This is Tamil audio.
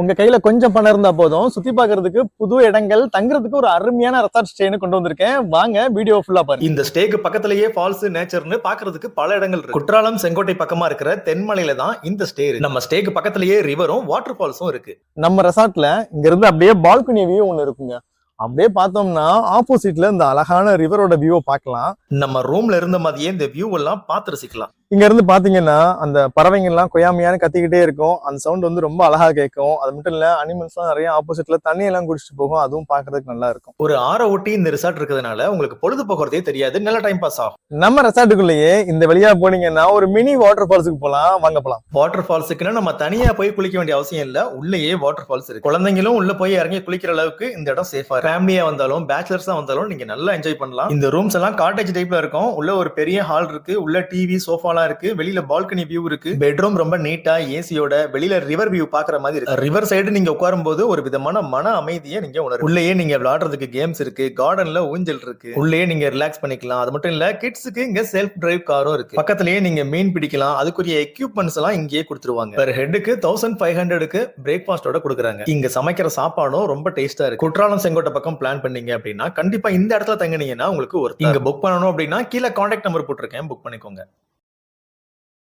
உங்க கையில கொஞ்சம் பணம் இருந்தா போதும், சுத்தி பார்க்கிறதுக்கு புது இடங்கள், தங்குறதுக்கு ஒரு அருமையான ரெசார்ட் ஸ்டேன்னு கொண்டு வந்திருக்கேன். வாங்க வீடியோ ஃபுல்லா பாருங்க. இந்த ஸ்டேக்கு பக்கத்திலேயே ஃபால்ஸ் நேச்சர்னு பாக்குறதுக்கு பல இடங்கள் இருக்கு. குற்றாலம் செங்கோட்டை பக்கமா இருக்கிற தென்மலையில தான் இந்த ஸ்டே இருக்கு. நம்ம ஸ்டேக்கு பக்கத்திலேயே ரிவரும் வாட்டர் ஃபால்ஸும் இருக்கு. நம்ம ரெசார்ட்ல இங்க இருந்து அப்படியே பால்கனி வியூ ஒண்ணு இருக்குங்க. அப்படியே பார்த்தோம்னா ஆப்போசிட்ல இந்த அழகான ரிவரோட வியூவை பார்க்கலாம். நம்ம ரூம்ல இருந்த மாதிரியே இந்த வியூ எல்லாம் பார்த்து ரசிக்கலாம். இங்க இருந்து பாத்தீங்கன்னா அந்த பறவைங்க எல்லாம் கொய்யாமையான்னு கத்திக்கிட்டே இருக்கும். அந்த சவுண்ட் வந்து ரொம்ப அழகா கேட்கும். அது மட்டும் இல்ல அனிமல்ஸ் எல்லாம் நிறைய ஆப்போசிட்ல தண்ணி எல்லாம் குடிச்சிட்டு போகும். அதுவும் பாக்குறதுக்கு நல்லா இருக்கும். ஒரு ஆற ஒட்டி இந்த ரிசார்ட் இருக்கிறதுனால உங்களுக்கு பொழுது போகிறதே தெரியாது, நல்ல டைம் பாஸ் ஆகும். நம்ம ரெசார்ட்டுக்குள்ளேயே இந்த வழியா போனீங்கன்னா ஒரு மினி வாட்டர் ஃபால்ஸுக்கு போலாம். வாங்க போலாம். வாட்டர் ஃபால்ஸுக்குன்னா நம்ம தனியா போய் குளிக்க வேண்டிய அவசியம் இல்ல, உள்ளேயே வாட்டர் ஃபால்ஸ் இருக்கு. குழந்தைங்களும் உள்ள போய் இறங்கி குளிக்கிற அளவுக்கு இந்த இடம் சேஃபா. ஃபேமிலியா வந்தாலும் பேச்சுலர்ஸா வந்தாலும் நீங்க நல்லா என்ஜாய் பண்ணலாம். இந்த ரூம்ஸ் எல்லாம் காட்டேஜ் டைப்ல இருக்கும். உள்ள ஒரு பெரிய ஹால் இருக்கு, உள்ள டிவி சோஃபாலாம் இருக்கு, வெளியில பால்கனி வியூ இருக்கு. பெட்ரூம் ரொம்ப நீட்டா ஏசியோட வெளியில ரிவர் வியூ பாக்குற மாதிரி இருக்கு. ரிவர் சைடு நீங்க உட்காரும் போது ஒரு விதமான மன அமைதியை நீங்க உணரும். உள்ளேயே நீங்க விளையாடுறதுக்கு கேம்ஸ் இருக்கு, கார்டன்ல ஊஞ்சல் இருக்கு, உள்ளேயே நீங்க ரிலாக்ஸ் பண்ணிக்கலாம். அது மட்டும் இல்ல கிட்ஸுக்கு இங்க செல்ஃப் டிரைவ் காரும் இருக்கு. பக்கத்திலேயே நீங்க மீன் பிடிக்கலாம். அதுக்குரிய எக்யூப்மெண்ட்ஸ் எல்லாம் இங்கேயே கொடுத்துருவாங்க. பெர் ஹெட்டுக்கு 1500க்கு பிரேக்ஃபாஸ்டோட கொடுக்குறாங்க. இங்க சமைக்கிற சாப்பாடும் ரொம்ப டேஸ்டா இருக்கு. குற்றாலம் செங்கோட்டை பக்கம் பிளான் பண்ணீங்க அப்படின்னா கண்டிப்பா இந்த இடத்துல தங்கினீங்கன்னா உங்களுக்கு ஒரு இங்க புக் பண்ணணும் அப்படின்னா கீழே கான்டாக்ட் நம்பர் போட்டிருக்கேன், புக் பண்ணிக்கோங்க.